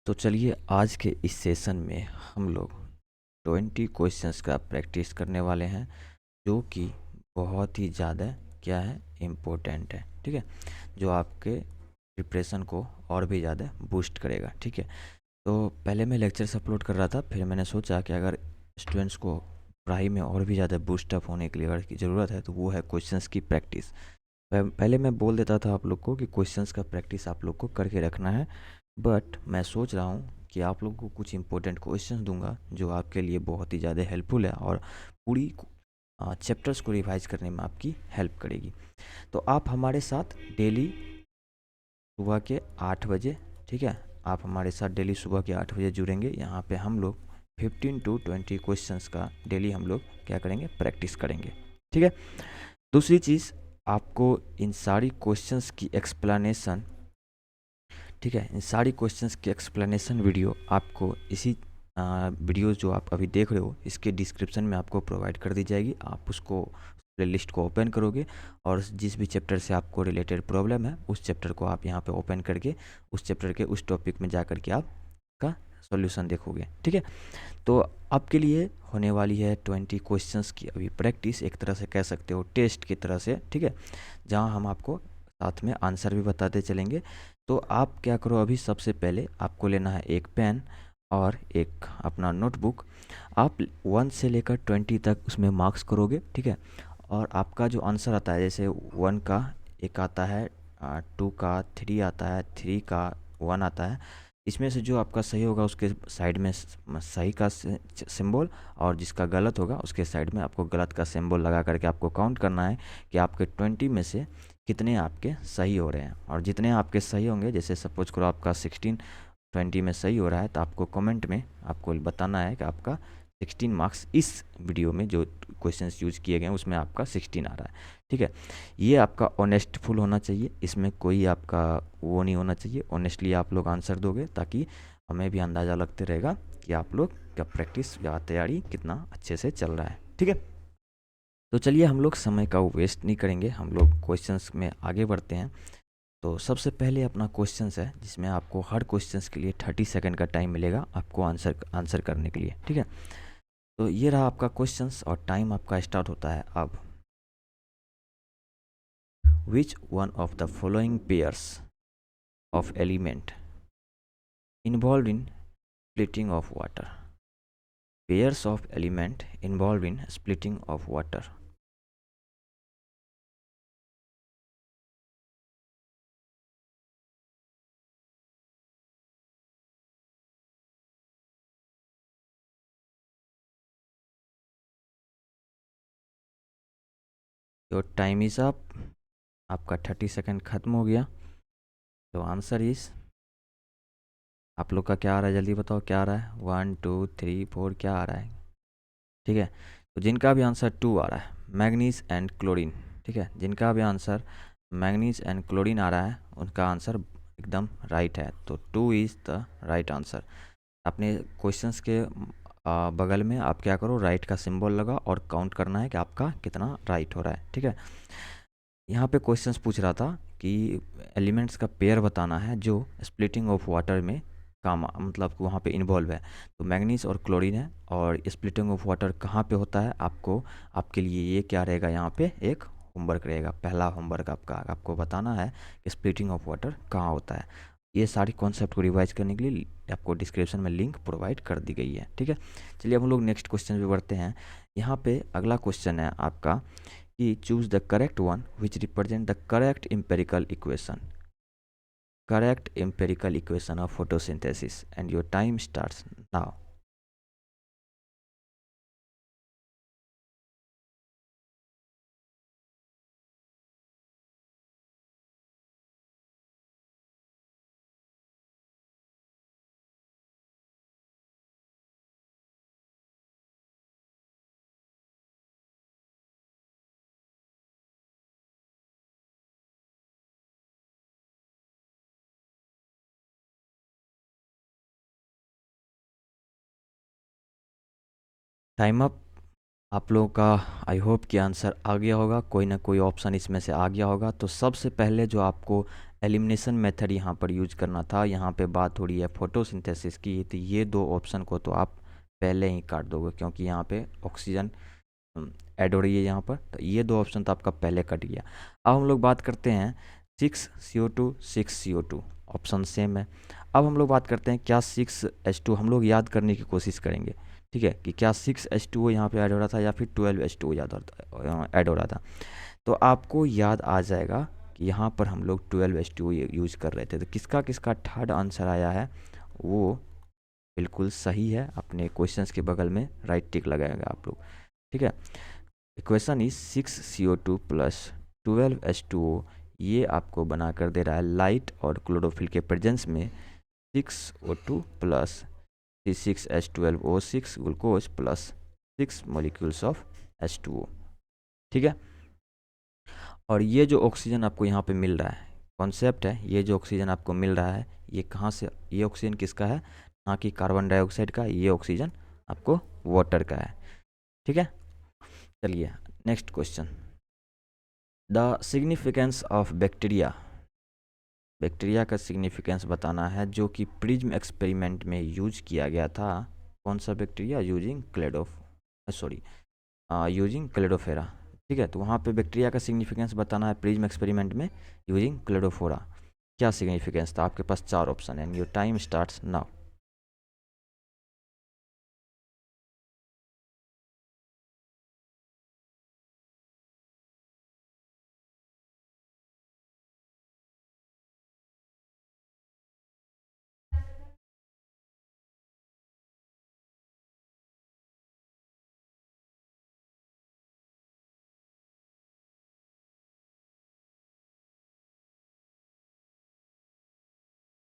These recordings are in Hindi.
तो चलिए आज के इस सेशन में हम लोग 20 क्वेश्चंस का प्रैक्टिस करने वाले हैं, जो कि बहुत ही ज़्यादा क्या है, इम्पोर्टेंट है। ठीक है, जो आपके प्रिपरेशन को और भी ज़्यादा बूस्ट करेगा। ठीक है, तो पहले मैं लेक्चर्स अपलोड कर रहा था, फिर मैंने सोचा कि अगर स्टूडेंट्स को पढ़ाई में और भी ज़्यादा बूस्टअप होने के लिए अगर की ज़रूरत है तो वो है क्वेश्चंस की प्रैक्टिस। पहले मैं बोल देता था आप लोग को कि क्वेश्चंस का प्रैक्टिस आप लोग को करके रखना है, बट मैं सोच रहा हूँ कि आप लोग को कुछ इंपॉर्टेंट क्वेश्चंस दूंगा जो आपके लिए बहुत ही ज़्यादा हेल्पफुल है और पूरी चैप्टर्स को रिवाइज करने में आपकी हेल्प करेगी। तो आप हमारे साथ डेली सुबह के 8 बजे, ठीक है, आप हमारे साथ डेली सुबह के 8 बजे जुड़ेंगे। यहाँ पे हम लोग 15 to 20 क्वेश्चंस का डेली हम लोग क्या करेंगे, प्रैक्टिस करेंगे। ठीक है, दूसरी चीज़, आपको इन सारी क्वेश्चंस की एक्सप्लेनेशन, ठीक है, इन सारी क्वेश्चंस की एक्सप्लेनेशन वीडियो आपको इसी वीडियो जो आप अभी देख रहे हो इसके डिस्क्रिप्शन में आपको प्रोवाइड कर दी जाएगी। आप उसको प्लेलिस्ट को ओपन करोगे और जिस भी चैप्टर से आपको रिलेटेड प्रॉब्लम है उस चैप्टर को आप यहाँ पे ओपन करके उस चैप्टर के उस टॉपिक में जा कर के आपका सॉल्यूशन देखोगे। ठीक है, तो आपके लिए होने वाली है 20 क्वेश्चंस की अभी प्रैक्टिस, एक तरह से कह सकते हो टेस्ट की तरह से। ठीक है, जहाँ हम आपको साथ में आंसर भी बताते चलेंगे। तो आप क्या करो, अभी सबसे पहले आपको लेना है एक पेन और एक अपना नोटबुक। आप 1 से लेकर 20 तक उसमें मार्क्स करोगे। ठीक है, और आपका जो आंसर आता है, जैसे 1 का एक आता है, 2 का 3 आता है, 3 का 1 आता है, इसमें से जो आपका सही होगा उसके साइड में सही का सिंबल और जिसका गलत होगा उसके साइड में आपको गलत का सिंबल लगा करके आपको काउंट करना है कि आपके 20 में से कितने आपके सही हो रहे हैं। और जितने आपके सही होंगे, जैसे सपोज करो आपका 16 20 में सही हो रहा है, तो आपको कमेंट में आपको बताना है कि आपका 16 मार्क्स इस वीडियो में जो क्वेश्चंस यूज किए गए हैं उसमें आपका 16 आ रहा है। ठीक है, ये आपका ऑनेस्टफुल होना चाहिए, इसमें कोई आपका वो नहीं होना चाहिए। ऑनेस्टली आप लोग आंसर दोगे ताकि हमें भी अंदाज़ा लगते रहेगा कि आप लोग का प्रैक्टिस या तैयारी कितना अच्छे से चल रहा है। ठीक है, तो चलिए हम लोग समय का वेस्ट नहीं करेंगे, हम लोग क्वेश्चंस में आगे बढ़ते हैं। तो सबसे पहले अपना क्वेश्चंस है जिसमें आपको हर क्वेश्चंस के लिए 30 सेकंड का टाइम मिलेगा आपको आंसर करने के लिए। ठीक है, तो ये रहा आपका क्वेश्चंस और टाइम आपका स्टार्ट होता है अब। Which one of the following pairs of element involve in splitting of water? Pairs of element involved in splitting of water. Your time is up. आपका 30 सेकंड खत्म हो गया। तो आंसर इज, आप लोग का क्या आ रहा है, जल्दी बताओ क्या आ रहा है। 1 2 3 4 क्या आ रहा है। ठीक है, तो जिनका भी आंसर 2 आ रहा है, मैग्नीज एंड क्लोरीन। ठीक है, जिनका भी आंसर मैग्नीज एंड क्लोरीन आ रहा है उनका आंसर एकदम राइट है। तो 2 इज़ द राइट आंसर। अपने क्वेश्चंस के बगल में आप क्या करो, राइट का सिंबल लगा और काउंट करना है कि आपका कितना राइट हो रहा है। ठीक है, यहाँ पे क्वेश्चंस पूछ रहा था कि एलिमेंट्स का पेयर बताना है जो स्प्लिटिंग ऑफ वाटर में काम, मतलब वहाँ पे इन्वॉल्व है। तो मैग्नीज और क्लोरीन है, और स्प्लिटिंग ऑफ वाटर कहाँ पे होता है, आपको आपके लिए ये क्या रहेगा, यहाँ पे एक होमवर्क रहेगा। पहला होमवर्क आपका, आपको बताना है कि स्प्लिटिंग ऑफ वाटर कहाँ होता है। ये सारी कॉन्सेप्ट को रिवाइज करने के लिए आपको डिस्क्रिप्शन में लिंक प्रोवाइड कर दी गई है। ठीक है, चलिए हम लोग नेक्स्ट क्वेश्चन पे बढ़ते हैं। यहाँ पे अगला क्वेश्चन है आपका कि choose the correct one which represent the correct empirical equation, correct empirical equation of photosynthesis, and your time starts now. Time up. आप लोगों का आई होप कि आंसर आ गया होगा, कोई ना कोई ऑप्शन इसमें से आ गया होगा। तो सबसे पहले जो आपको एलिमिनेशन मेथड यहाँ पर यूज करना था। यहाँ पे बात हो रही है फोटोसिंथेसिस की, तो ये दो ऑप्शन को तो आप पहले ही काट दोगे, क्योंकि यहाँ पे ऑक्सीजन ऐड हो रही है यहाँ पर, तो ये दो ऑप्शन तो आपका पहले कट गया। अब हम लोग बात करते हैं 6CO2 6CO2, ऑप्शन सेम है। अब हम लोग बात करते हैं क्या 6H2, हम लोग याद करने की कोशिश करेंगे, ठीक है, कि क्या 6H2O यहाँ पे ऐड हो रहा था या फिर 12H2O ऐड हो रहा था। तो आपको याद आ जाएगा कि यहाँ पर हम लोग 12H2O यूज कर रहे थे। तो किसका किसका थर्ड आंसर आया है वो बिल्कुल सही है। अपने क्वेश्चंस के बगल में राइट टिक लगाएगा आप लोग, ठीक है। Equation is 6CO2 plus 12H2O, ये आपको बना कर दे रहा है लाइट और क्लोरोफिल के प्रेजेंस में 6O2 plus C6H12O6 glucose plus 6 molecules of H2O, ठीक है। और ये जो ऑक्सीजन आपको यहाँ पे मिल रहा है, कॉन्सेप्ट है, ये जो ऑक्सीजन आपको मिल रहा है ये कहाँ से, ये ऑक्सीजन किसका है, ना कि कार्बन डाइऑक्साइड का, ये ऑक्सीजन आपको वाटर का है, ठीक है। चलिए next question, the significance of bacteria, bacteria का सिग्निफिकेंस बताना है जो कि प्रिज्म एक्सपेरिमेंट में यूज किया गया था। कौन सा बैक्टीरिया, यूजिंग यूजिंग क्लेडोफेरा, ठीक है। तो वहाँ पे बैक्टीरिया का सिग्निफिकेंस बताना है प्रिज्म एक्सपेरिमेंट में यूजिंग क्लेडोफोरा। क्या सिग्निफिकेंस था, आपके पास चार ऑप्शन है, your time starts now.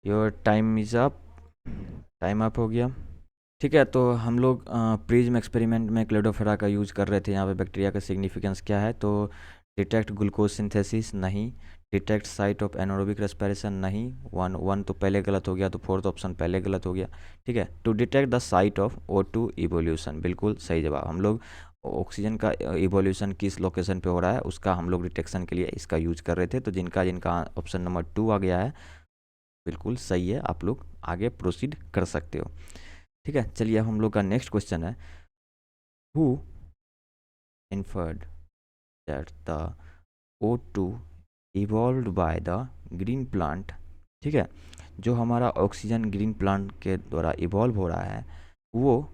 Your time is up, time up हो गया, ठीक है। तो हम लोग प्रिज्म एक्सपेरिमेंट में क्लेडोफेरा का यूज़ कर रहे थे। यहाँ पे बैक्टीरिया का सिग्निफिकेंस क्या है, तो डिटेक्ट ग्लूकोज सिंथेसिस नहीं, detect site of anaerobic respiration नहीं, वन वन तो पहले गलत हो गया, तो फोर्थ ऑप्शन पहले गलत हो गया, ठीक है। To detect the sight of O2 evolution, बिल्कुल सही जवाब। हम लोग ऑक्सीजन का इवोल्यूशन किस लोकेशन पे हो रहा है उसका हम लोग डिटेक्शन के लिए इसका यूज कर रहे थे। तो जिनका जिनका ऑप्शन नंबर 2 आ गया है बिल्कुल सही है, आप लोग आगे प्रोसीड कर सकते हो, ठीक है। चलिए अब हम लोग का नेक्स्ट क्वेश्चन है, who inferred that the O2 evolved by the green plant, ठीक है। जो हमारा ऑक्सीजन ग्रीन प्लांट के द्वारा इवॉल्व हो रहा है वो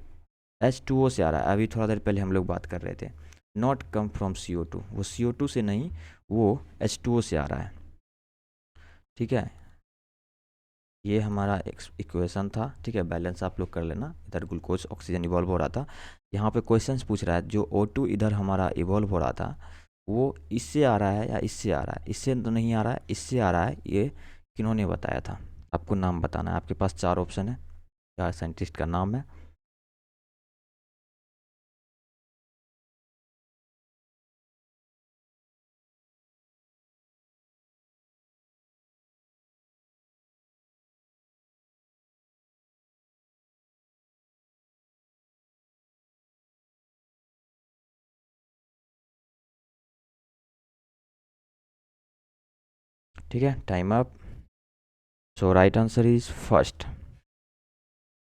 H2O से आ रहा है। अभी थोड़ा देर पहले हम लोग बात कर रहे थे, नॉट कम फ्रॉम CO2, वो CO2 से नहीं, वो H2O से आ रहा है, ठीक है। ये हमारा इक्वेशन था, ठीक है। बैलेंस आप लोग कर लेना, इधर ग्लूकोज ऑक्सीजन इवॉल्व हो रहा था, यहाँ पे क्वेश्चंस पूछ रहा है जो O2 इधर हमारा इवॉल्व हो रहा था वो इससे आ रहा है या इससे आ रहा है, इससे तो नहीं आ रहा है, इससे आ रहा है, ये किन्होंने बताया था, आपको नाम बताना है। आपके पास चार ऑप्शन है, क्या साइंटिस्ट का नाम है। ठीक है, time up. So right answer is first,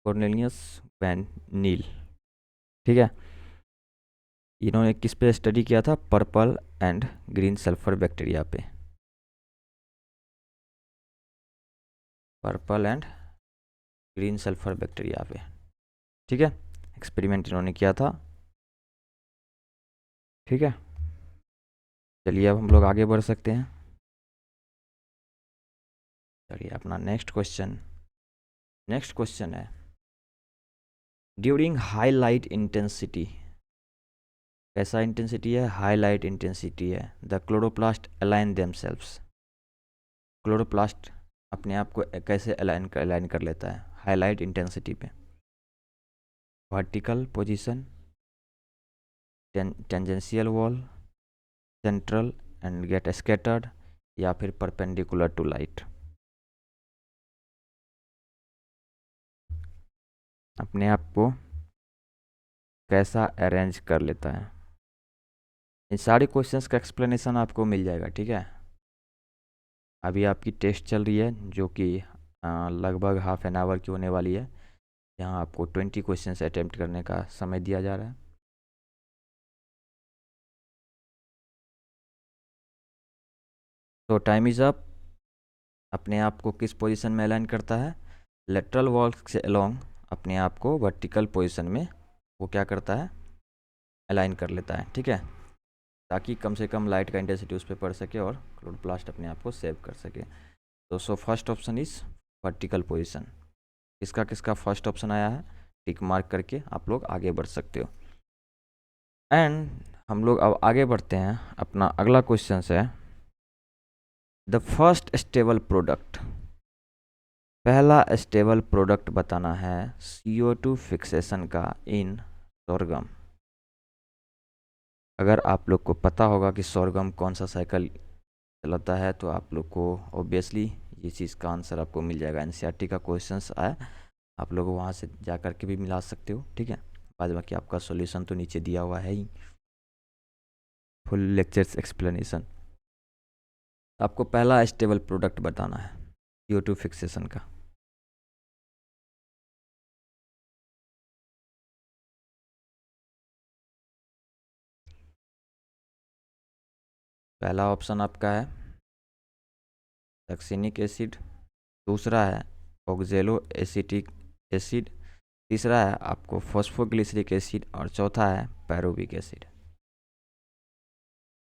Cornelius van Niel, ठीक है। इन्होंने किस पे स्टडी किया था, purple and green sulphur bacteria पे, purple and green sulphur bacteria पे, ठीक है। एक्सपेरिमेंट इन्होंने किया था, ठीक है। चलिए अब हम लोग आगे बढ़ सकते हैं। चलिए अपना नेक्स्ट क्वेश्चन है, ड्यूरिंग हाई लाइट इंटेंसिटी, कैसा इंटेंसिटी है, हाई लाइट इंटेंसिटी है, the chloroplast align themselves, chloroplast अपने आप को कैसे अलाइन कर लेता है हाई लाइट इंटेंसिटी पे, vertical position, tangential wall, central and get scattered, या फिर परपेंडिकुलर टू लाइट, अपने आप को कैसा अरेंज कर लेता है। इन सारे क्वेश्चंस का एक्सप्लेनेशन आपको मिल जाएगा, ठीक है। अभी आपकी टेस्ट चल रही है जो कि लगभग हाफ एन आवर की होने वाली है। यहाँ आपको 20 क्वेश्चंस अटेम्प्ट करने का समय दिया जा रहा है। तो टाइम इज़ अप। अपने आप को किस पोजीशन में अलाइन करता है? लेटरल वॉल से अलोंग अपने आप को वर्टिकल पोजीशन में वो क्या करता है? अलाइन कर लेता है, ठीक है, ताकि कम से कम लाइट का इंटेंसिटी उस पर पड़ सके और क्लोरोप्लास्ट अपने आप को सेव कर सके। तो so first option is vertical position. किसका किसका फर्स्ट ऑप्शन आया है? टिक मार्क करके आप लोग आगे बढ़ सकते हो। एंड हम लोग अब आगे बढ़ते हैं। अपना अगला क्वेश्चन है द फर्स्ट स्टेबल प्रोडक्ट। पहला स्टेबल प्रोडक्ट बताना है CO2 फिक्सेशन का इन सोरगम। अगर आप लोग को पता होगा कि सोरगम कौन सा साइकिल चलाता है तो आप लोग को ऑब्वियसली ये चीज़ का आंसर आपको मिल जाएगा। NCERT का क्वेश्चंस आया, आप लोग वहाँ से जा कर के भी मिला सकते हो, ठीक है। बाद बाकी आपका सॉल्यूशन तो नीचे दिया हुआ है ही, फुल लेक्चर्स एक्सप्लेनेशन। आपको पहला स्टेबल प्रोडक्ट बताना है CO2 फिक्सेशन का। पहला ऑप्शन आपका है सक्सिनिक एसिड, दूसरा है ऑक्जेलो एसिटिक एसिड, तीसरा है आपको फॉस्फोग्लिसरिक एसिड और चौथा है pyruvic acid.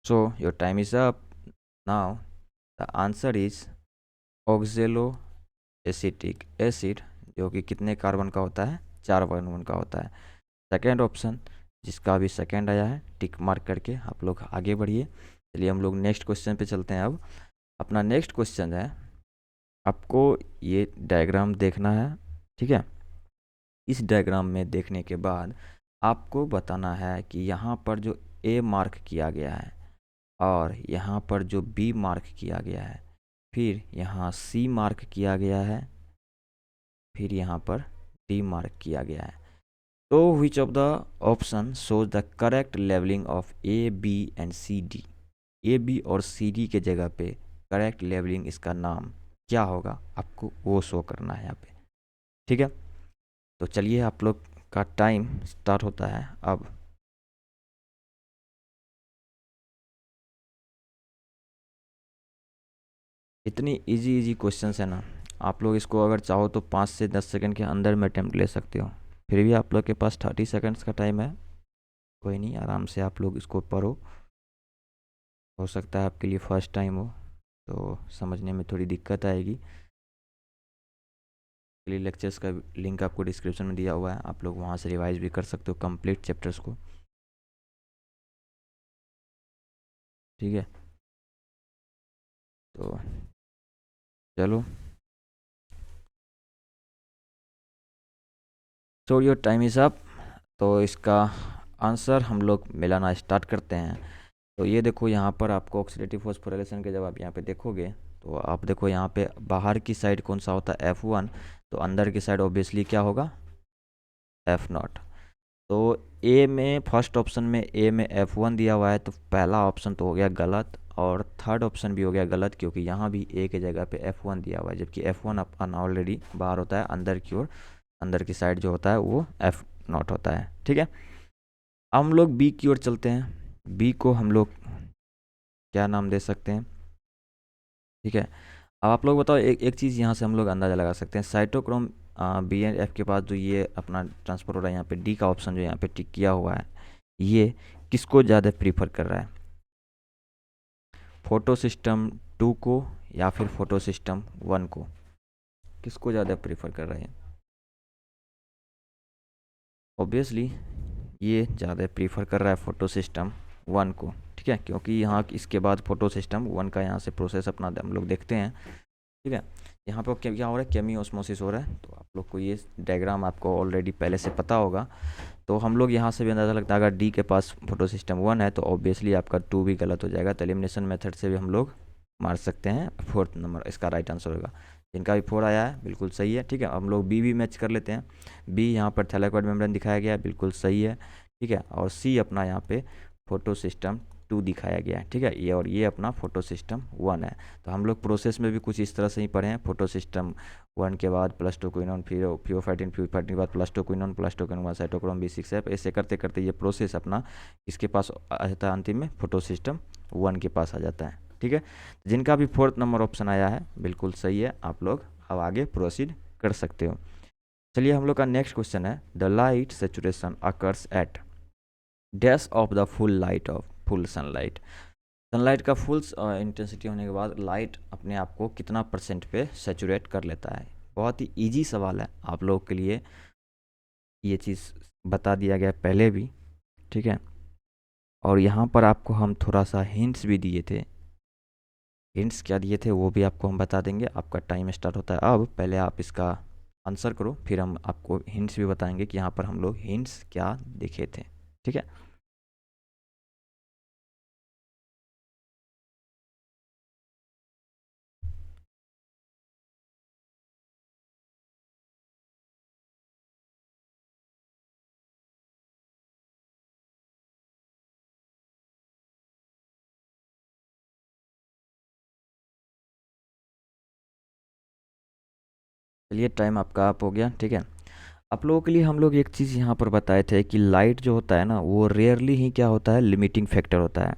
So your time is up. Now the answer is oxaloacetic acid, जो कि कितने कार्बन का होता है? 4 कार्बन का होता है। सेकेंड ऑप्शन जिसका भी सेकेंड आया है टिक मार्क करके आप लोग आगे बढ़िए। चलिए हम लोग नेक्स्ट क्वेश्चन पे चलते हैं। अब अपना नेक्स्ट क्वेश्चन है, आपको ये डायग्राम देखना है, ठीक है। इस डायग्राम में देखने के बाद आपको बताना है कि यहाँ पर जो A मार्क किया गया है और यहाँ पर जो B मार्क किया गया है, फिर यहाँ C मार्क किया गया है, फिर यहाँ पर D मार्क किया गया है। तो which of the option shows the correct levelling of A, B and C, D? A, B और C, D के जगह पे करेक्ट लेवलिंग इसका नाम क्या होगा, आपको वो शो करना है यहाँ पे, ठीक है। तो चलिए आप लोग का टाइम स्टार्ट होता है अब। इतनी इजी इजी क्वेश्चंस है ना, आप लोग इसको अगर चाहो तो 5 से 10 सेकंड के अंदर में अटैम्प्ट ले सकते हो। फिर भी आप लोग के पास 30 सेकंड्स का टाइम है, कोई नहीं, आराम से आप लोग इसको पढ़ो। हो सकता है आपके लिए फर्स्ट टाइम हो तो समझने में थोड़ी दिक्कत आएगी। लिए लेक्चर्स का लिंक आपको डिस्क्रिप्शन में दिया हुआ है, आप लोग वहाँ से रिवाइज भी कर सकते हो कंप्लीट चैप्टर्स को, ठीक है। तो चलो, सो योर टाइम इज़ अप। तो इसका आंसर हम लोग मिलाना स्टार्ट करते हैं। तो ये देखो यहाँ पर आपको ऑक्सीडेटिव फॉस्फोराइलेशन के जब आप यहाँ पे देखोगे तो आप देखो यहाँ पे बाहर की साइड कौन सा होता है? F1। तो अंदर की साइड ऑब्वियसली क्या होगा? F0। तो ए में फर्स्ट ऑप्शन में ए में F1 दिया हुआ है, तो पहला ऑप्शन तो हो गया गलत और थर्ड ऑप्शन भी हो गया गलत, क्योंकि यहाँ भी ए के जगह पे F1 दिया हुआ है, जबकि F1 अपन ऑलरेडी बाहर होता है, अंदर की ओर, अंदर की साइड जो होता है वो F0 होता है, ठीक है। हम लोग बी की ओर चलते हैं। बी को हम लोग क्या नाम दे सकते हैं, ठीक है। अब आप लोग बताओ, एक चीज़ यहाँ से हम लोग अंदाज़ा लगा सकते हैं, साइटोक्रोम बी एंड एफ के पास जो ये अपना ट्रांसफर हो रहा है, यहाँ पे डी का ऑप्शन जो यहाँ पे टिक किया हुआ है, ये किसको ज़्यादा प्रीफर कर रहा है? फोटो सिस्टम 2 को या फिर फोटो सिस्टम 1 को? किसको ज़्यादा प्रीफर कर रहे हैं? ऑब्वियसली ये ज़्यादा प्रीफर कर रहा है फोटो सिस्टम 1 को, ठीक है, क्योंकि यहाँ इसके बाद फोटो सिस्टम 1 का यहाँ से प्रोसेस अपना हम लोग देखते हैं, ठीक है। यहाँ पे क्या हो रहा है? केमी ऑस्मोसिस हो रहा है। तो आप लोग को ये डायग्राम आपको ऑलरेडी पहले से पता होगा, तो हम लोग यहाँ से भी अंदाज़ा लगता है अगर डी के पास फोटो सिस्टम 1 है तो ऑब्वियसली आपका 2 भी गलत हो जाएगा। तो एलिमिनेशन मेथड से भी हम लोग मार सकते हैं, 4th नंबर इसका राइट आंसर होगा। जिनका भी 4 आया है बिल्कुल सही है, ठीक है। हम लोग बी भी मैच कर लेते हैं। बी यहाँ पर थैलेकॉइड मेम्ब्रेन दिखाया गया है, बिल्कुल सही है, ठीक है। और सी अपना यहाँ पे फोटो सिस्टम 2 दिखाया गया है, ठीक है। ये और ये अपना फोटो सिस्टम 1 है। तो हम लोग प्रोसेस में भी कुछ इस तरह से ही पढ़े हैं, फोटो सिस्टम 1 के बाद +2 क्विनोन, फिर फ्यूओफाइटिन के बाद +2 क्विनोन, +2 क्विनोन साइटोक्रोम B6 है। ऐसे करते करते ये प्रोसेस अपना इसके पास आ जाता है, अंतिम में फोटो सिस्टम 1 के पास आ जाता है, ठीक है। जिनका भी 4th नंबर ऑप्शन आया है बिल्कुल सही है, आप लोग अब आगे प्रोसीड कर सकते हो। चलिए हम लोग का नेक्स्ट क्वेश्चन है, the light saturation occurs at dash of the full light of full sunlight. Sunlight का फुल इंटेंसिटी होने के बाद लाइट अपने आप को कितना % पे सेचुरेट कर लेता है। बहुत ही इजी सवाल है, आप लोगों के लिए ये चीज़ बता दिया गया पहले भी, ठीक है। और यहाँ पर आपको हम थोड़ा सा हिंट्स भी दिए थे, हिंट्स क्या दिए थे वो भी आपको हम बता देंगे। आपका टाइम स्टार्ट होता है अब, पहले आप इसका आंसर करो, फिर हम आपको हिंट्स भी बताएंगे कि यहाँ पर हम लोग हिंट्स क्या देखे थे, ठीक है। चलिए टाइम आपका अप हो गया, ठीक है। आप लोगों के लिए हम लोग एक चीज़ यहाँ पर बताए थे कि लाइट जो होता है ना वो रेयरली ही क्या होता है, लिमिटिंग फैक्टर होता है।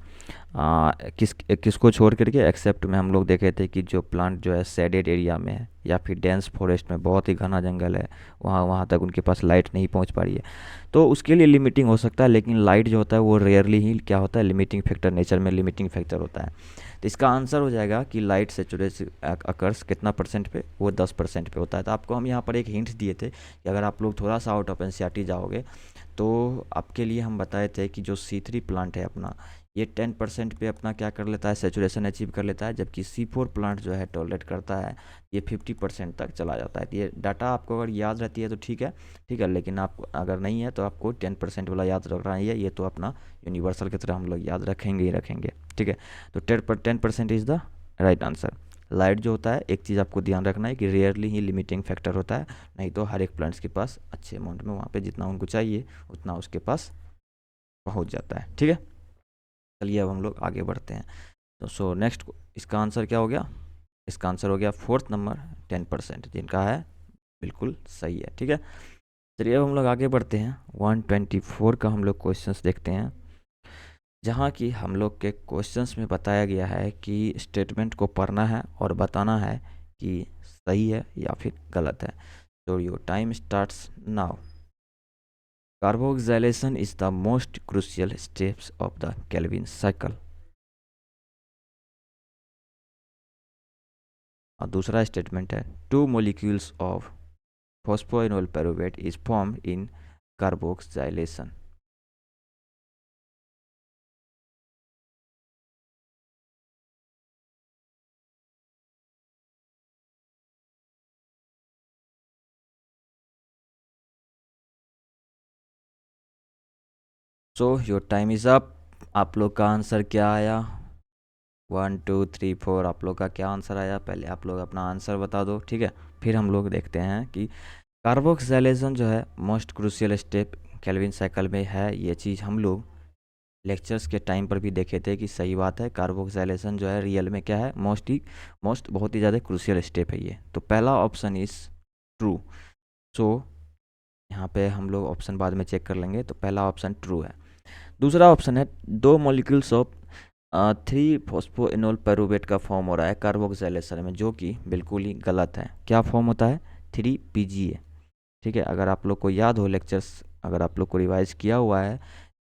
किसको छोड़ करके, एक्सेप्ट में हम लोग देखे थे कि जो प्लांट जो है शेडेड एरिया में है या फिर डेंस फॉरेस्ट में, बहुत ही घना जंगल है, वहाँ वहाँ तक उनके पास लाइट नहीं पहुँच पा रही है, तो उसके लिए लिमिटिंग हो सकता है। लेकिन लाइट जो होता है वो रेयरली ही क्या होता है, लिमिटिंग फैक्टर, नेचर में लिमिटिंग फैक्टर होता है। तो इसका आंसर हो जाएगा कि लाइट सेचुरेशन अकर्स कितना % पे, वो 10% पे होता है। तो आपको हम यहाँ पर एक हिंट दिए थे कि अगर आप लोग थोड़ा सा आउट ऑफ एनसीईआरटी जाओगे तो आपके लिए हम बताए थे कि जो C3 प्लांट है अपना, ये 10% पे अपना क्या कर लेता है, सेचुरेशन अचीव कर लेता है, जबकि C4 प्लांट जो है टॉलरेट करता है ये 50% तक चला जाता है। तो ये डाटा आपको अगर याद रहती है तो ठीक है, ठीक है, लेकिन आप अगर नहीं है तो आपको 10% वाला याद रखना ही है। ये तो अपना यूनिवर्सल की तरह हम लोग याद रखेंगे ही रखेंगे, ठीक है। तो 10% is the right answer. Light जो होता है, एक चीज़ आपको ध्यान रखना है कि रेयरली ही लिमिटिंग फैक्टर होता है, नहीं तो हर एक प्लांट्स के पास अच्छे अमाउंट में वहाँ पे जितना उनको चाहिए उतना उसके पास पहुँच जाता है, ठीक है। चलिए अब हम लोग आगे बढ़ते हैं। तो नेक्स्ट इसका आंसर क्या हो गया, इसका आंसर हो गया 4th नंबर 10%, जिनका है बिल्कुल सही है, ठीक है। चलिए अब हम लोग आगे बढ़ते हैं, 124 का हम लोग क्वेश्चंस देखते हैं, जहाँ की हम लोग के क्वेश्चंस में बताया गया है कि स्टेटमेंट को पढ़ना है और बताना है कि सही है या फिर गलत है। तो your time starts now. Carboxylation is the most crucial steps of the Calvin cycle. और दूसरा स्टेटमेंट है, 2 molecules of phosphoenol pyruvate is formed in carboxylation. So your time is up. आप लोग का आंसर क्या आया, 1 2 3 4, आप लोग का क्या आंसर आया, पहले आप लोग अपना आंसर बता दो, ठीक है। फिर हम लोग देखते हैं कि कार्बोक्सिलेशन जो है most crucial step Calvin cycle में है। ये चीज़ हम लोग लेक्चर्स के टाइम पर भी देखे थे कि सही बात है, कार्बोक्सिलेशन जो है रियल में क्या है, मोस्ट बहुत ही ज़्यादा क्रूशियल स्टेप है ये। तो पहला ऑप्शन इज़ ट्रू। सो यहाँ पे हम लोग ऑप्शन बाद में चेक कर लेंगे, तो पहला ऑप्शन ट्रू है। दूसरा ऑप्शन है, 2 मॉलिक्यूल्स ऑफ 3 फॉस्फोइनोल पायरुवेट का फॉर्म हो रहा है कार्बोक्सिलेशन में, जो कि बिल्कुल ही गलत है। क्या फॉर्म होता है, 3 PGA, ठीक है। अगर आप लोग को याद हो लेक्चर्स, अगर आप लोग को रिवाइज किया हुआ है,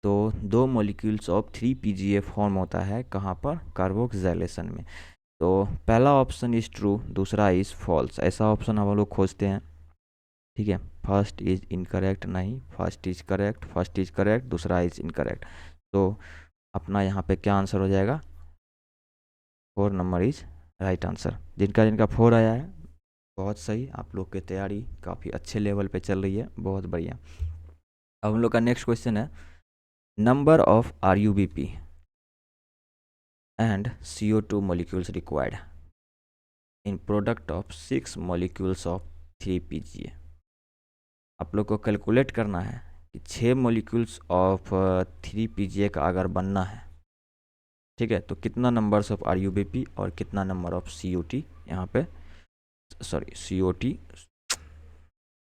तो 2 मॉलिक्यूल्स ऑफ 3 PGA फॉर्म होता है कहाँ पर, कार्बोक्सिलेशन में। तो पहला ऑप्शन इज़ ट्रू, दूसरा इज़ फॉल्स, ऐसा ऑप्शन हम लोग खोजते हैं, ठीक है। फर्स्ट इज़ इनकरेक्ट, नहीं, first is correct, first is correct, दूसरा इज़ इनकरेक्ट। तो अपना यहाँ पे क्या आंसर हो जाएगा, 4 नंबर इज़ राइट आंसर। जिनका जिनका 4 आया है बहुत सही, आप लोग की तैयारी काफ़ी अच्छे लेवल पे चल रही है, बहुत बढ़िया। अब हम लोग का नेक्स्ट क्वेश्चन है, number of RUBP and CO2 molecules required in product of 6 molecules of 3 PGA। आप लोग को कैलकुलेट करना है कि 6 मॉलिक्यूल्स ऑफ 3 PGA का अगर बनना है ठीक है, तो कितना नंबर्स ऑफ RUBP और कितना नंबर ऑफ COT यहाँ पे, सॉरी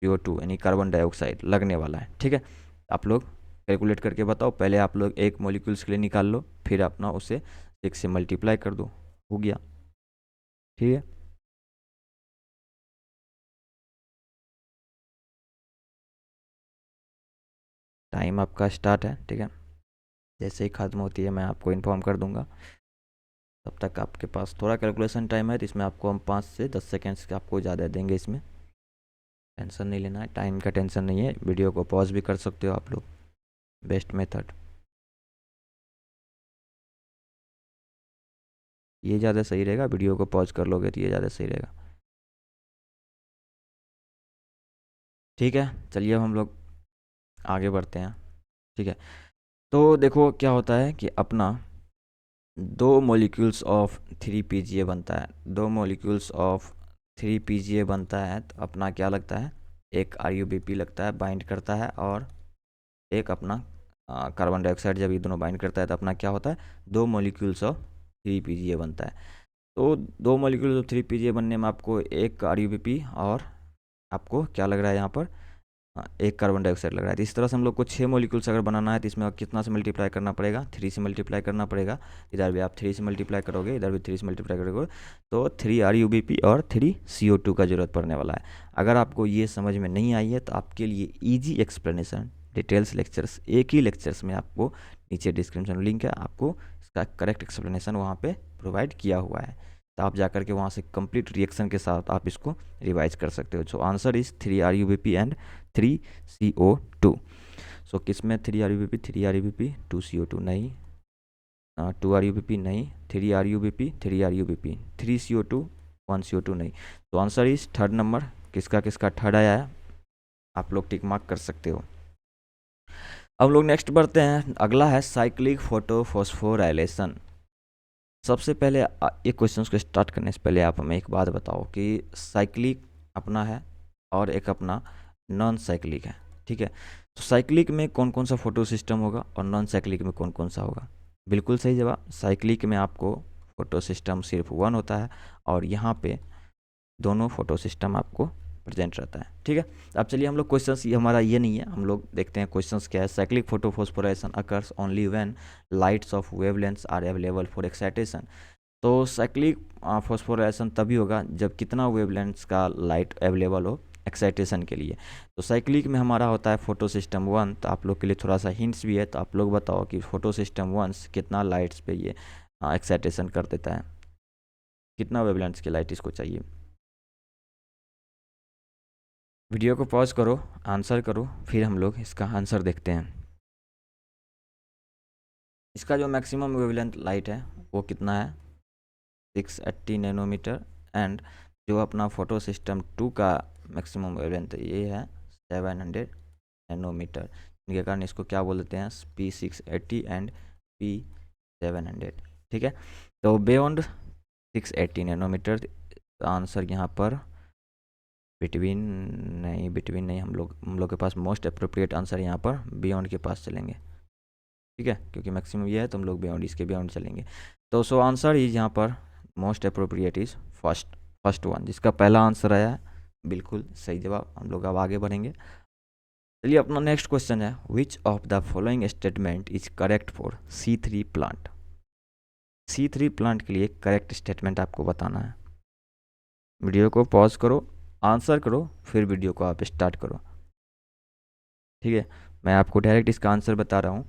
CO2 यानी कार्बन डाइऑक्साइड लगने वाला है। ठीक है, आप लोग कैलकुलेट करके बताओ। पहले आप लोग एक मॉलिक्यूल्स के लिए निकाल लो, फिर अपना उसे 6 से मल्टीप्लाई कर दो, हो गया। ठीक है, टाइम आपका स्टार्ट है। ठीक है, जैसे ही ख़त्म होती है मैं आपको इन्फॉर्म कर दूंगा। तब तक आपके पास थोड़ा कैलकुलेशन टाइम है, तो इसमें आपको हम 5 से 10 सेकेंड्स का आपको ज़्यादा देंगे। इसमें टेंशन नहीं लेना है, टाइम का टेंशन नहीं है। वीडियो को पॉज भी कर सकते हो आप लोग, बेस्ट मेथड ये ज़्यादा सही रहेगा। वीडियो को पॉज कर लोगे तो ये ज़्यादा सही रहेगा। ठीक है, चलिए अब हम लोग आगे बढ़ते हैं। ठीक है, तो देखो क्या होता है कि अपना 2 मॉलिक्यूल्स ऑफ 3 PGA बनता है। 2 मॉलिक्यूल्स ऑफ 3 PGA बनता है तो अपना क्या लगता है, एक RUBP लगता है, बाइंड करता है, और एक अपना कार्बन डाइऑक्साइड। जब ये दोनों बाइंड करता है तो अपना क्या होता है, 2 मॉलिक्यूल्स ऑफ 3 PGA बनता है। तो 2 मॉलिक्यूल्स ऑफ 3 PGA बनने में आपको एक RUBP और आपको क्या लग रहा है यहाँ पर, एक कार्बन डाइऑक्साइड लग रहा है। तो इस तरह से हम लोग को 6 मॉलिक्यूल्स अगर बनाना है तो इसमें कितना से मल्टीप्लाई करना पड़ेगा, 3 से मल्टीप्लाई करना पड़ेगा। इधर भी आप 3 से मल्टीप्लाई करोगे, इधर भी 3 से मल्टीप्लाई करोगे, तो 3 RUBP और 3 CO2 का ज़रूरत पड़ने वाला है। अगर आपको ये समझ में नहीं आई है तो आपके लिए ईजी एक्सप्लेनेशन डिटेल्स लेक्चर्स एक ही लेक्चर्स में आपको नीचे डिस्क्रिप्शन लिंक है, आपको इसका करेक्ट एक्सप्लेनेशन वहाँ पे प्रोवाइड किया हुआ है। तो आप जाकर के वहाँ से कंप्लीट रिएक्शन के साथ आप इसको रिवाइज कर सकते हो। So answer is 3 RUBP and 3 CO2। सो किस में 3 RUBP, 3 RUBP 2 CO2 नहीं, 2 RUBP नहीं, 3 RUBP 3 RUBP, 3 CO2 1 CO2 नहीं। तो आंसर इज थर्ड नंबर। किसका किसका थर्ड आया है आप लोग टिक मार्क कर सकते हो। अब लोग नेक्स्ट बढ़ते हैं, अगला है साइक्लिक फोटोफॉस्फोराइलेशन। सबसे पहले एक क्वेश्चन को स्टार्ट करने से पहले आप हमें एक बात बताओ कि साइक्लिक अपना है और एक अपना नॉन साइक्लिक है। ठीक है, तो साइक्लिक में कौन कौन सा फोटो सिस्टम होगा और नॉन साइक्लिक में कौन कौन सा होगा। बिल्कुल सही जवाब, साइक्लिक में आपको फोटो सिस्टम सिर्फ 1 होता है और यहाँ पे दोनों फोटो सिस्टम आपको प्रेजेंट रहता है। ठीक है, अब चलिए हम लोग क्वेश्चंस, ये हमारा ये नहीं है, हम लोग देखते हैं क्वेश्चंस क्या है। Cyclic photophosphorylation occurs only when lights of wavelengths are available for excitation. तो साइक्लिक फॉस्फोराइलेशन तभी होगा जब कितना वेवलेंथ्स का लाइट अवेलेबल हो एक्साइटेशन के लिए। तो साइक्लिक में हमारा होता है फोटो सिस्टम 1। तो आप लोग के लिए थोड़ा सा हिंट्स भी है, तो आप लोग बताओ कि फोटो सिस्टम 1 कितना लाइट्स पे ये एक्साइटेशन कर देता है, कितना वेवलेंथ्स की लाइट इसको चाहिए। वीडियो को पॉज करो, आंसर करो, फिर हम लोग इसका आंसर देखते हैं। इसका जो मैक्सिमम वेवलेंथ लाइट है वो कितना है, 680 नैनोमीटर। एंड जो अपना फोटो सिस्टम 2 का मैक्सिमम वेवलेंथ ये है 700 नैनोमीटर। इनके कारण इसको क्या बोल देते हैं, P680 एंड P700। ठीक है, तो बियॉन्ड 680 नैनोमीटर आंसर यहाँ पर बिटवीन नहीं, हम लोग के पास मोस्ट अप्रोप्रिएट आंसर यहाँ पर बियॉन्ड के पास चलेंगे। ठीक है, क्योंकि मैक्सिमम ये है तो हम लोग बियॉन्ड, इसके बियॉन्ड चलेंगे। तो सो आंसर इज यहाँ पर most appropriate is first one, जिसका पहला आंसर आया है बिल्कुल सही जवाब। हम लोग अब आगे बढ़ेंगे। चलिए अपना नेक्स्ट क्वेश्चन है, विच of the following statement is correct for C3 plant. C3 plant के लिए करेक्ट स्टेटमेंट आपको बताना है। वीडियो को पॉज करो, आंसर करो, फिर वीडियो को आप स्टार्ट करो। ठीक है, मैं आपको डायरेक्ट इसका आंसर बता रहा हूँ।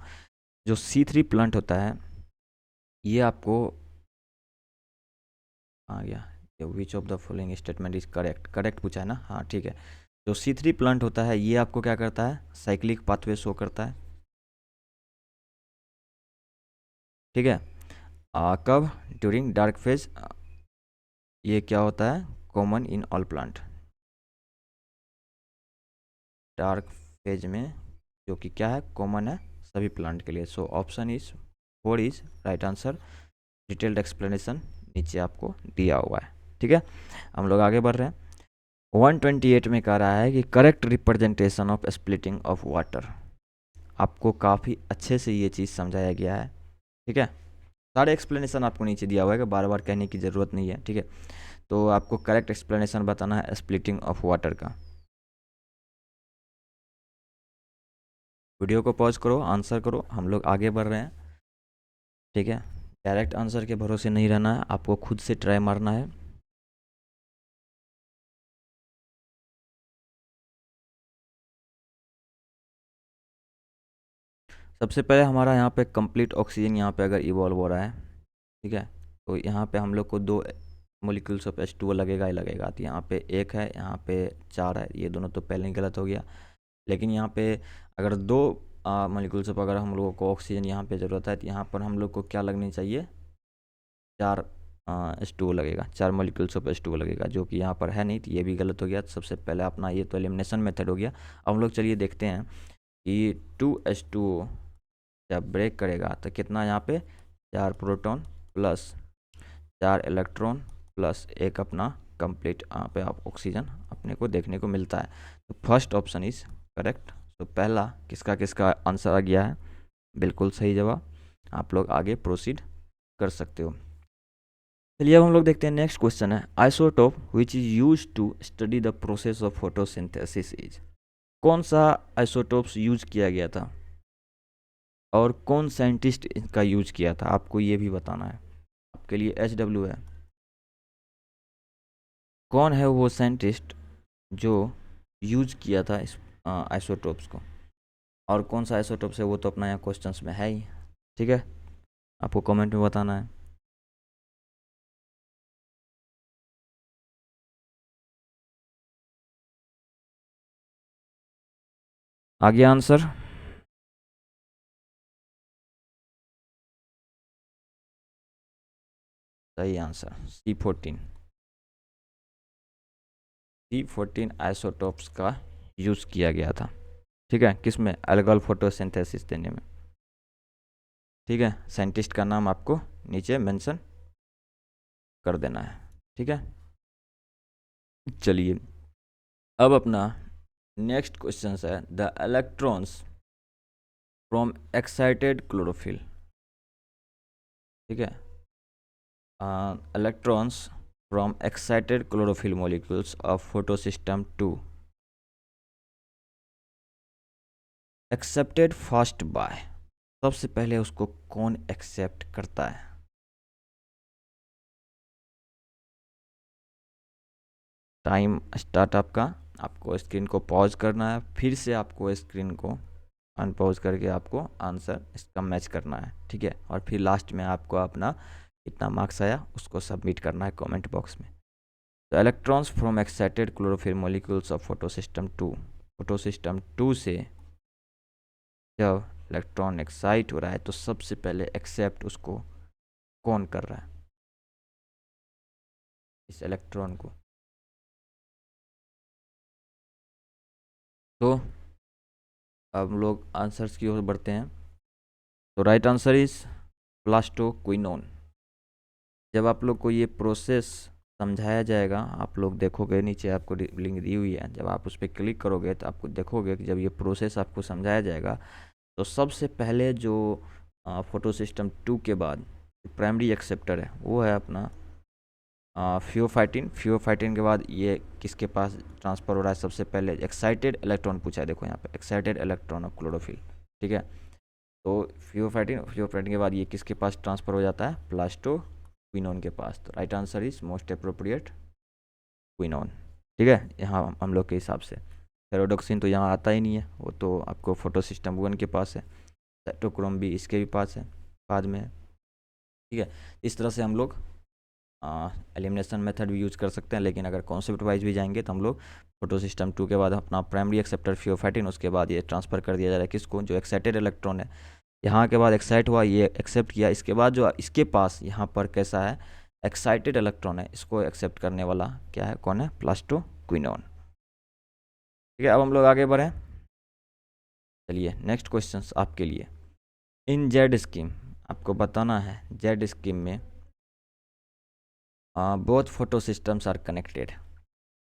जो C3 प्लांट होता है ये आपको आ गया, विच of the following statement is correct पूछा है ना, हाँ ठीक है। जो C3 प्लांट होता है ये आपको क्या करता है, साइक्लिक पाथवे शो करता है। ठीक है, कब, ड्यूरिंग डार्क फेज। ये क्या होता है, common in all plant, dark phase में, जो कि क्या है, कॉमन है सभी प्लांट के लिए। So option is 4 is right answer. Detailed explanation नीचे आपको दिया हुआ है। ठीक है, हम लोग आगे बढ़ रहे हैं। 128 में कह रहा है कि correct representation of splitting of water. आपको काफ़ी अच्छे से ये चीज़ समझाया गया है। ठीक है, सारे एक्सप्लेनेशन आपको नीचे दिया हुआ है, बार बार कहने की ज़रूरत नहीं है, ठीक है। तो आपको करेक्ट एक्सप्लेनेशन बताना है स्प्लिटिंग ऑफ वाटर का। वीडियो को पॉज करो, आंसर करो, हम लोग आगे बढ़ रहे हैं, ठीक है। डायरेक्ट आंसर के भरोसे नहीं रहना है, आपको खुद से ट्राई मारना है। सबसे पहले हमारा यहाँ पे कंप्लीट ऑक्सीजन यहाँ पे अगर इवॉल्व हो रहा है, ठीक है, तो यहाँ पे हम लोग को 2 मोलिक्यूल्स ऑफ H2O लगेगा ही लगेगा। तो यहाँ पे 1 है, यहाँ पे 4 है, ये दोनों तो पहले ही गलत हो गया। लेकिन यहाँ पे अगर 2 मोलिक्यूल्स ऑफ अगर हम लोगों को ऑक्सीजन यहाँ पे ज़रूरत है, तो यहाँ पर हम लोग को क्या लगनी चाहिए, 4 H2O लगेगा, 4 मोलिक्यूल्स ऑफ H2O लगेगा, जो कि यहाँ पर है नहीं, तो ये भी गलत हो गया। तो सबसे पहले अपना ये तो एलिमिनेशन मेथड हो गया। अब हम लोग चलिए देखते हैं कि 2H2O जब ब्रेक करेगा तो कितना यहाँ पे 4 प्रोटॉन प्लस 4 इलेक्ट्रॉन प्लस 1 अपना कंप्लीट यहाँ पे आप ऑक्सीजन अपने को देखने को मिलता है। तो फर्स्ट ऑप्शन इज करेक्ट। तो पहला किसका किसका आंसर आ गया है, बिल्कुल सही जवाब। आप लोग आगे प्रोसीड कर सकते हो। चलिए अब हम लोग देखते हैं नेक्स्ट क्वेश्चन है, isotope which is use to study the process of photosynthesis is. कौन सा आइसोटोप्स यूज किया गया था और कौन साइंटिस्ट इनका यूज किया था, आपको ये भी बताना है। आपके लिए HW है, कौन है वो साइंटिस्ट जो यूज किया था इस आइसोटोप्स को, और कौन सा आइसोटोप्स है वो तो अपना यहाँ क्वेश्चंस में है ही, ठीक है, आपको कमेंट में बताना है। आ गया आंसर, सही आंसर C14 आइसोटोप्स का यूज़ किया गया था, ठीक है, किसमें, एल्गल फोटोसिंथेसिस देने में, ठीक है। साइंटिस्ट का नाम आपको नीचे मेंशन कर देना है, ठीक है। चलिए अब अपना नेक्स्ट क्वेश्चन है, the electrons from excited chlorophyll, ठीक है, electrons from excited chlorophyll molecules of photosystem 2 accepted first by, सबसे पहले उसको कौन एक्सेप्ट करता है। टाइम स्टार्ट आपको स्क्रीन को पॉज करना है, फिर से आपको स्क्रीन को अनपॉज करके आपको आंसर इसका मैच करना है, ठीक है, और फिर लास्ट में आपको अपना कितना मार्क्स आया उसको सबमिट करना है कमेंट बॉक्स में। तो electrons from excited chlorophyll molecules of photosystem 2 से जब इलेक्ट्रॉन एक्साइट हो रहा है तो सबसे पहले एक्सेप्ट उसको कौन कर रहा है, इस इलेक्ट्रॉन को। तो अब हम लोग आंसर्स की ओर बढ़ते हैं। तो राइट आंसर इज प्लास्टोक्विनोन। जब आप लोग को ये प्रोसेस समझाया जाएगा, आप लोग देखोगे नीचे आपको लिंक दी हुई है, जब आप उस पर क्लिक करोगे तो आपको देखोगे कि जब ये प्रोसेस आपको समझाया जाएगा तो सबसे पहले जो फोटोसिस्टम 2 के बाद प्राइमरी एक्सेप्टर है वो है अपना फियोफाइटिन के बाद ये किसके पास ट्रांसफ़र हो रहा है, सबसे पहले एक्साइटेड इलेक्ट्रॉन पूछा है, देखो यहाँ पे एक्साइटेड इलेक्ट्रॉन ऑफ क्लोरोफिल, ठीक है। तो फियोफाइटिन के बाद ये किसके पास ट्रांसफ़र हो जाता है, प्लास्टोक्विनोन के पास। तो right answer is most appropriate quinone, ठीक है, यहाँ हम लोग के हिसाब से। हेरोडोक्सिन तो यहाँ आता ही नहीं है, वो तो आपको फोटोसिस्टम 1 के पास है। साइटोक्रोम भी इसके भी पास है, बाद में है, ठीक है। इस तरह से हम लोग एलिमिनेशन मेथड भी यूज़ कर सकते हैं, लेकिन अगर कॉन्सेप्ट वाइज भी जाएंगे तो हम लोग फोटोसिस्टम 2 के बाद अपना प्राइमरी एक्सेप्टर फियोफाइटिन, उसके बाद ये ट्रांसफ़र कर दिया जा रहा है किसको, जो एक्साइटेड इलेक्ट्रॉन है, यहाँ के बाद एक्साइट हुआ, ये एक्सेप्ट किया, इसके बाद जो इसके पास यहाँ पर कैसा है, एक्साइटेड इलेक्ट्रॉन है, इसको एक्सेप्ट करने वाला क्या है, कौन है, प्लास्टोक्विनोन, ठीक है। अब हम लोग आगे बढ़ें। चलिए नेक्स्ट क्वेश्चन आपके लिए, इन जेड स्कीम आपको बताना है, जेड स्कीम में both photo systems are connected,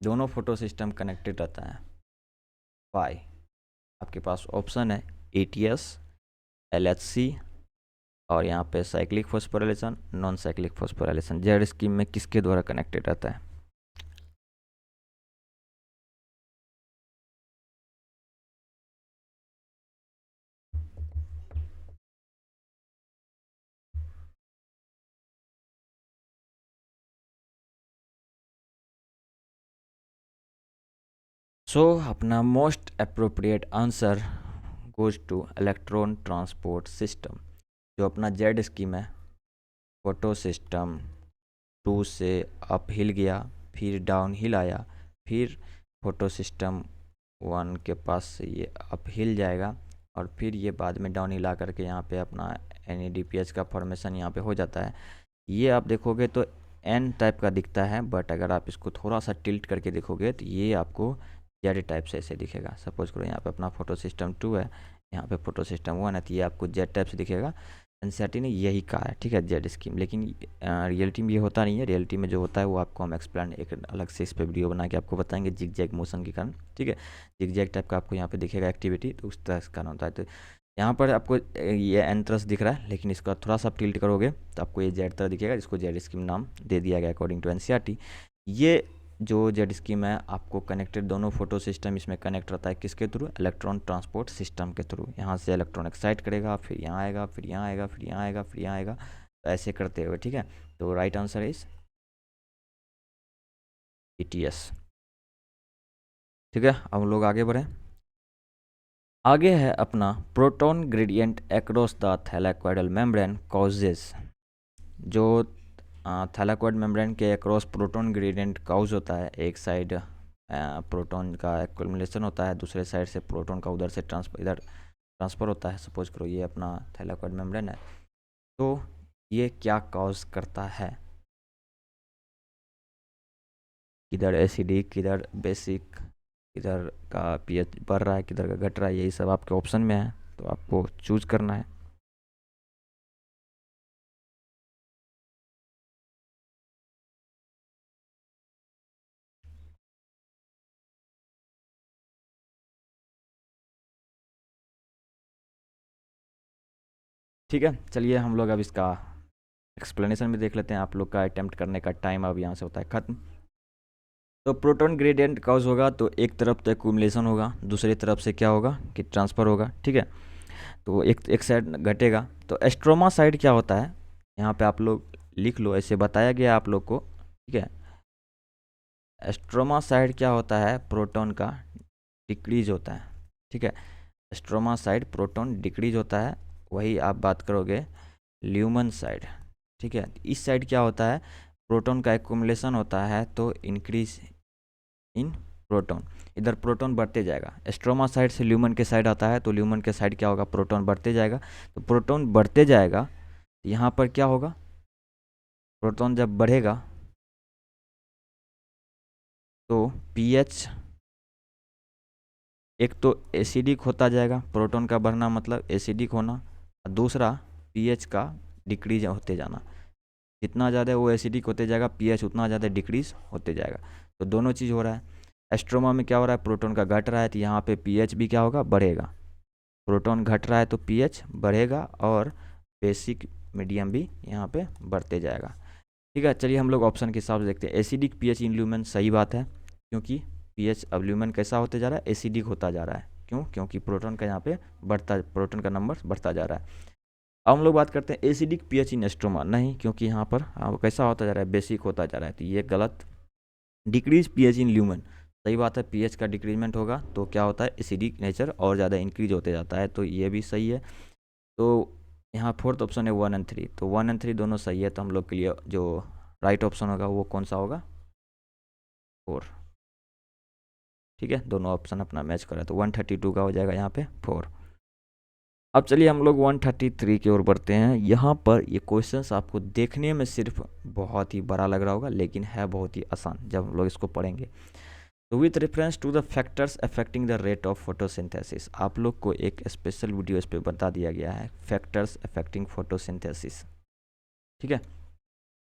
दोनों फोटो सिस्टम कनेक्टेड रहता है बाय, आपके पास ऑप्शन है ATS, LHC, और यहाँ पे cyclic phosphorylation, non cyclic phosphorylation Z scheme में किसके द्वारा कनेक्टेड रहता है? सो अपना most appropriate answer goes to electron transport system. जो अपना जेड स्कीम है, फोटो सिस्टम 2 से अप हिल गया, फिर डाउन हिल आया, फिर फोटो सिस्टम 1 के पास से ये अप हिल जाएगा और फिर ये बाद में डाउन हिल आ करके यहाँ पे अपना NADPH का फॉर्मेशन यहाँ पे हो जाता है। ये आप देखोगे तो एन टाइप का दिखता है, बट अगर आप इसको थोड़ा सा टिल्ट करके देखोगे तो ये आपको जेड टाइप से ऐसे दिखेगा। सपोज करो यहाँ पे अपना फोटो सिस्टम 2 है, यहाँ पे फोटो सिस्टम 1 है, तो ये आपको जेड टाइप से दिखेगा। एनसीईआरटी ने यही कहा है, ठीक है, जेड स्कीम। लेकिन रियलिटी में ये होता नहीं है। रियलिटी में जो होता है वो आपको हम एक्सप्लेन एक अलग से इस पर वीडियो बना के आपको बताएंगे, जिग जैग मोशन के कारण, ठीक है। जिग जैग टाइप का आपको यहाँ पे दिखेगा एक्टिविटी, तो उस तरह से कारण होता है। तो यहाँ पर आपको ये एंट्रस दिख रहा है, लेकिन इसका थोड़ा सा टिल्ट करोगे तो आपको ये जेड तरह दिखेगा, जिसको जेड स्कीम नाम दे दिया गया अकॉर्डिंग टू एनसीईआरटी। ये जो जेड स्कीम है आपको कनेक्टेड, दोनों फोटो सिस्टम इसमें कनेक्ट रहता है किसके थ्रू? इलेक्ट्रॉन ट्रांसपोर्ट सिस्टम के थ्रू। यहाँ से इलेक्ट्रॉन एक्साइट करेगा, फिर यहाँ आएगा, फिर यहाँ आएगा, फिर यहाँ आएगा, फिर यहाँ आएगा, तो ऐसे करते हुए, ठीक है। तो राइट आंसर इज ETS, ठीक है। अब हम लोग आगे बढ़ें। आगे है अपना proton gradient across the thylakoidal membrane causes. जो थैलाकोइड मेम्ब्रेन के अक्रॉस प्रोटॉन ग्रेडियंट काउज होता है, एक साइड प्रोटॉन का एक्युमुलेशन होता है, दूसरे साइड से प्रोटॉन का उधर से इधर ट्रांसफ़र होता है। सपोज करो ये अपना थैलाकोइड मेम्ब्रेन है, तो ये क्या कॉज करता है? किधर एसिडिक, किधर बेसिक, किधर का pH बढ़ रहा है, किधर का घट रहा है, यही सब आपके ऑप्शन में है, तो आपको चूज करना है। ठीक है, चलिए हम लोग अब इसका एक्सप्लेनेशन भी देख लेते हैं। आप लोग का अटैम्प्ट करने का टाइम अब यहाँ से होता है ख़त्म। तो प्रोटॉन ग्रेडियंट काउज होगा तो एक तरफ तो एक्यूमुलेशन होगा, दूसरी तरफ से क्या होगा कि ट्रांसफ़र होगा, ठीक है। तो एक साइड घटेगा। तो एस्ट्रोमा साइड क्या होता है, यहाँ पे आप लोग लिख लो, ऐसे बताया गया आप लोग को, ठीक है। एस्ट्रोमा साइड क्या होता है? प्रोटॉन का डिक्रीज होता है, ठीक है। एस्ट्रोमा साइड प्रोटॉन डिक्रीज होता है। वही आप बात करोगे ल्यूमन साइड, ठीक है। इस साइड क्या होता है? प्रोटॉन का एक्यूमुलेशन होता है, तो इंक्रीज इन प्रोटॉन, इधर प्रोटॉन बढ़ते जाएगा। एस्ट्रोमा साइड से ल्यूमन के साइड आता है, तो ल्यूमन के साइड क्या होगा? प्रोटॉन बढ़ते जाएगा। तो प्रोटॉन बढ़ते जाएगा, यहाँ पर क्या होगा? प्रोटॉन जब बढ़ेगा तो पीएच एक तो एसिडिक होता जाएगा, प्रोटॉन का बढ़ना मतलब एसिडिक होना, और दूसरा पीएच का डिक्रीज होते जाना। जितना ज़्यादा वो एसिडिक होते जाएगा, पीएच उतना ज़्यादा डिक्रीज होते जाएगा। तो दोनों चीज़ हो रहा है। एस्ट्रोमा में क्या हो रहा है? प्रोटॉन का घट रहा है, तो यहाँ पे पीएच भी क्या होगा? बढ़ेगा। प्रोटॉन घट रहा है तो पीएच बढ़ेगा, और बेसिक मीडियम भी यहाँ पे बढ़ते जाएगा, ठीक है। चलिए हम लोग ऑप्शन के हिसाब से देखते हैं। एसिडिक पीएच इन ल्यूमेन सही बात है, क्योंकि पीएच अब ल्यूमेन कैसा होते जा रहा है? एसिडिक होता जा रहा है। क्यों? क्योंकि प्रोटॉन का यहाँ पे प्रोटॉन का नंबर बढ़ता जा रहा है। अब हम लोग बात करते हैं एसिडिक पीएच इन एस्ट्रोमा, नहीं, क्योंकि यहाँ पर कैसा होता जा रहा है? बेसिक होता जा रहा है, तो ये गलत। डिक्रीज पीएच इन ल्यूमन सही बात है, पीएच का डिक्रीजमेंट होगा तो क्या होता है? एसिडिक नेचर और ज़्यादा इंक्रीज होते जाता है, तो ये भी सही है। तो यहाँ फोर्थ ऑप्शन है 1 और 3, तो 1 और 3 दोनों सही है। तो हम लोग के लिए जो राइट ऑप्शन होगा वो कौन सा होगा? 4, ठीक है। दोनों ऑप्शन अपना मैच कर रहा है, तो 132 का हो जाएगा यहाँ पे 4। अब चलिए हम लोग 133 की ओर बढ़ते हैं। यहाँ पर ये क्वेश्चंस आपको देखने में सिर्फ बहुत ही बड़ा लग रहा होगा, लेकिन है बहुत ही आसान जब हम लोग इसको पढ़ेंगे। तो with reference to the factors affecting the rate of photosynthesis, आप लोग को एक स्पेशल वीडियो इस पर बता दिया गया है, फैक्टर्स अफेक्टिंग फोटोसिंथेसिस, ठीक है।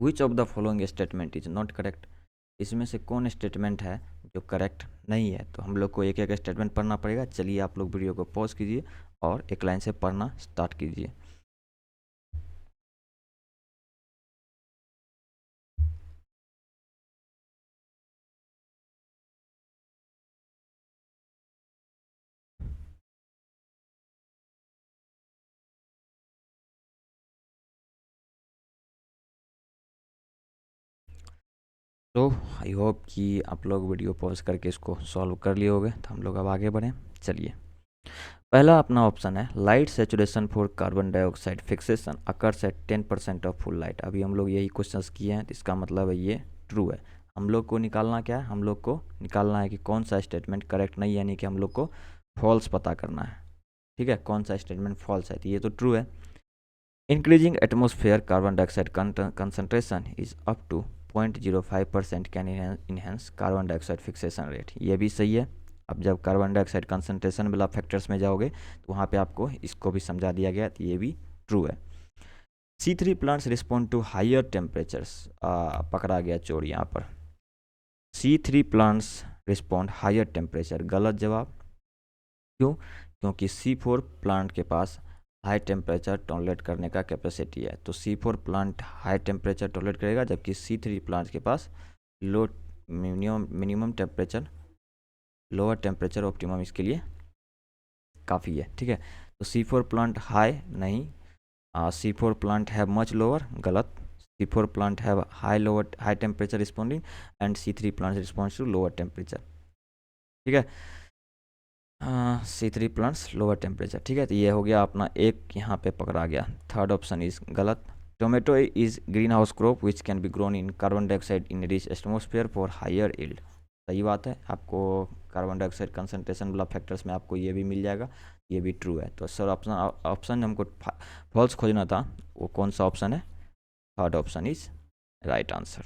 विच of the following statement is not correct, इसमें से कौन स्टेटमेंट है जो करेक्ट नहीं है? तो हम लोग को एक एक स्टेटमेंट पढ़ना पड़ेगा। चलिए आप लोग वीडियो को पॉज कीजिए और एक लाइन से पढ़ना स्टार्ट कीजिए। तो आई होप कि आप लोग वीडियो पॉज करके इसको सॉल्व कर लिए होगे। तो हम लोग अब आगे बढ़ें। चलिए, पहला अपना ऑप्शन है light saturation for carbon dioxide fixation occurs at 10% of full light. अभी हम लोग यही क्वेश्चंस किए हैं, तो इसका मतलब है ये ट्रू है। हम लोग को निकालना क्या है, हम लोग को निकालना है कि कौन सा स्टेटमेंट करेक्ट नहीं है, यानी कि हम लोग को फॉल्स पता करना है। ठीक है, कौन सा स्टेटमेंट फॉल्स है, तो ये तो ट्रू है। Increasing atmosphere carbon dioxide concentration is up to 0.05% can enhance carbon dioxide fixation rate, ये भी सही है। अब जब कार्बन डाइऑक्साइड कंसनट्रेशन वाला फैक्टर्स में जाओगे तो वहाँ पे आपको इसको भी समझा दिया गया, तो ये भी ट्रू है। C3 plants respond to higher temperatures, पकड़ा गया चोर यहाँ पर। C3 plants respond higher temperature, गलत जवाब। क्यों? क्योंकि C4 प्लांट के पास हाई टेम्परेचर टॉलरेट करने का कैपेसिटी है, तो C4 plant high temperature tolerate करेगा, जबकि C3 प्लांट के पास low minimum temperature, lower temperature optimum इसके लिए काफ़ी है। ठीक है, तो C4 प्लांट हाई नहीं, C4 plant have much lower, गलत। C4 plant have high temperature responding and C3 plant response to lower temperature. ठीक है, C3 प्लांट्स लोअर टेम्परेचर। ठीक है, तो ये हो गया अपना एक, यहाँ पे पकड़ा गया। थर्ड ऑप्शन इज गलत। Tomato is green house crop which can be grown in carbon dioxide in rich atmosphere for higher yield, सही बात है। आपको कार्बन डाइऑक्साइड कंसनट्रेशन वाला फैक्टर्स में आपको ये भी मिल जाएगा, ये भी ट्रू है। तो सर ऑप्शन ऑप्शन हमको फॉल्स खोजना था, वो कौन सा ऑप्शन है? Third option is right answer.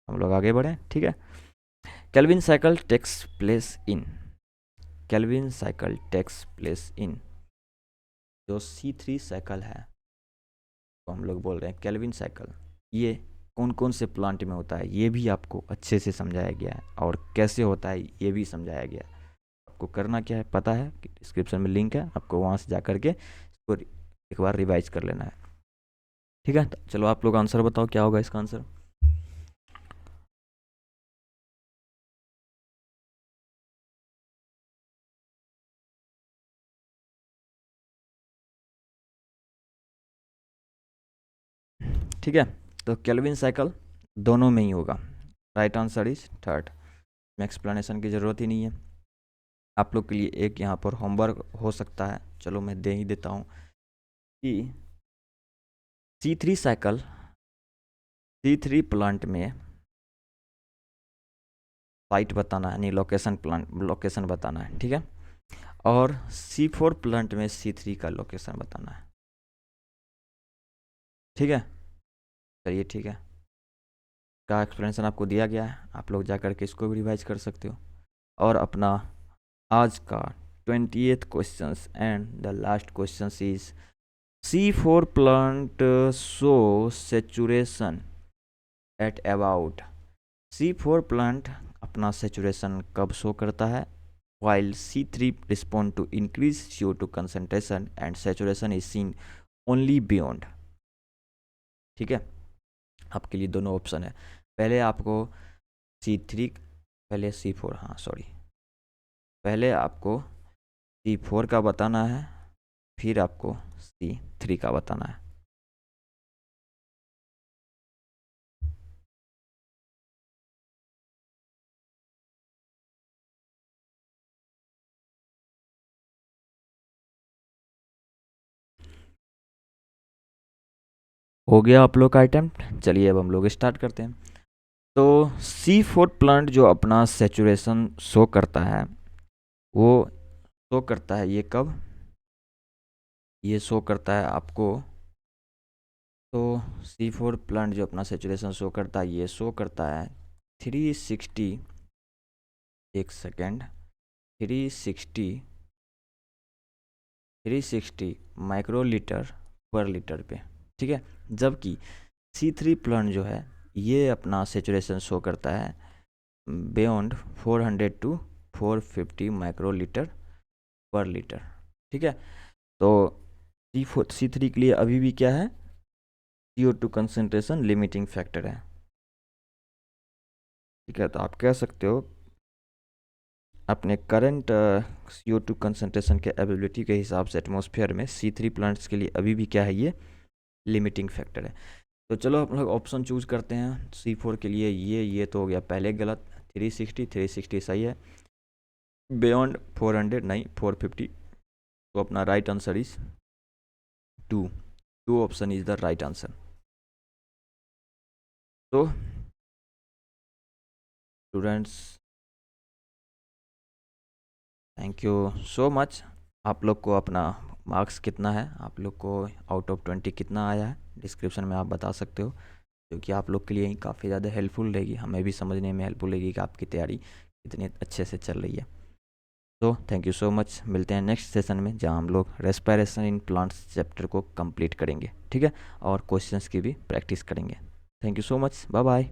हम लोग आगे बढ़ें। ठीक है, Calvin cycle takes place in, Calvin cycle takes place in, जो C3 साइकिल है तो हम लोग बोल रहे हैं केल्विन साइकिल, ये कौन कौन से प्लांट में होता है ये भी आपको अच्छे से समझाया गया है, और कैसे होता है ये भी समझाया गया है। आपको करना क्या है पता है कि डिस्क्रिप्शन में लिंक है, आपको वहाँ से जा करके इसको एक बार रिवाइज कर लेना है। ठीक है, तो चलो आप लोग आंसर बताओ, क्या होगा इसका आंसर? ठीक है, तो केल्विन साइकिल दोनों में ही होगा। राइट आंसर इज थर्ड, में एक्सप्लेनेशन की ज़रूरत ही नहीं है। आप लोग के लिए एक यहाँ पर होमवर्क हो सकता है, चलो मैं दे ही देता हूँ कि C3 साइकिल, C3 प्लांट में साइट बताना है, यानी लोकेशन, प्लांट लोकेशन बताना है। ठीक है, और C4 प्लांट में C3 का लोकेशन बताना है। ठीक है, चलिए ठीक है, का एक्सप्लेनेशन आपको दिया गया है, आप लोग जा करके इसको भी रिवाइज कर सकते हो। और अपना आज का 20th question and the last question is C4 plant show saturation at about, C4 plant अपना सेचुरेशन कब शो करता है? while C3 respond to increase CO2 concentration and saturation is seen only beyond। ठीक है, आपके लिए दोनों ऑप्शन है। पहले आपको C3, पहले C4, हाँ सॉरी, पहले आपको C4 का बताना है, फिर आपको C3 का बताना है। हो गया आप लोग का अटेम्प्ट, चलिए अब हम लोग स्टार्ट करते हैं। तो C4 प्लांट जो अपना सेचुरेशन शो करता है, वो शो करता है ये कब? ये शो करता है आपको, तो C4 प्लांट जो अपना सेचुरेशन शो करता है, ये शो करता है 360, एक सेकेंड, 360 माइक्रोलीटर पर लीटर पे। ठीक है, जबकि C3 प्लांट जो है ये अपना सेचुरेशन शो करता है बियॉन्ड 400 टू 450 माइक्रोलीटर पर लीटर। ठीक है, तो C3 के लिए अभी भी क्या है? CO2 कंसंट्रेशन लिमिटिंग फैक्टर है। ठीक है, तो आप कह सकते हो अपने करंट CO2 कंसंट्रेशन के एबिलिटी के हिसाब से एटमॉस्फेयर में C3 प्लांट्स के लिए अभी भी क्या है? ये लिमिटिंग फैक्टर है। तो चलो हम लोग ऑप्शन चूज करते हैं C4 के लिए। ये तो हो गया पहले गलत, 360 सही है, बियॉन्ड 400 नहीं 450, तो अपना right answer is 2 option is the right answer. तो students thank you so much. आप लोग को अपना मार्क्स कितना है, आप लोग को आउट ऑफ 20 कितना आया है, डिस्क्रिप्शन में आप बता सकते हो, क्योंकि आप लोग के लिए काफ़ी ज़्यादा हेल्पफुल रहेगी, हमें भी समझने में हेल्पफुल रहेगी कि आपकी तैयारी कितनी अच्छे से चल रही है। तो थैंक यू सो मच, मिलते हैं नेक्स्ट सेशन में जहाँ हम लोग रेस्पिरेशन इन प्लांट्स चैप्टर को कंप्लीट करेंगे, ठीक है, और क्वेश्चंस की भी प्रैक्टिस करेंगे। Thank you so much, bye bye.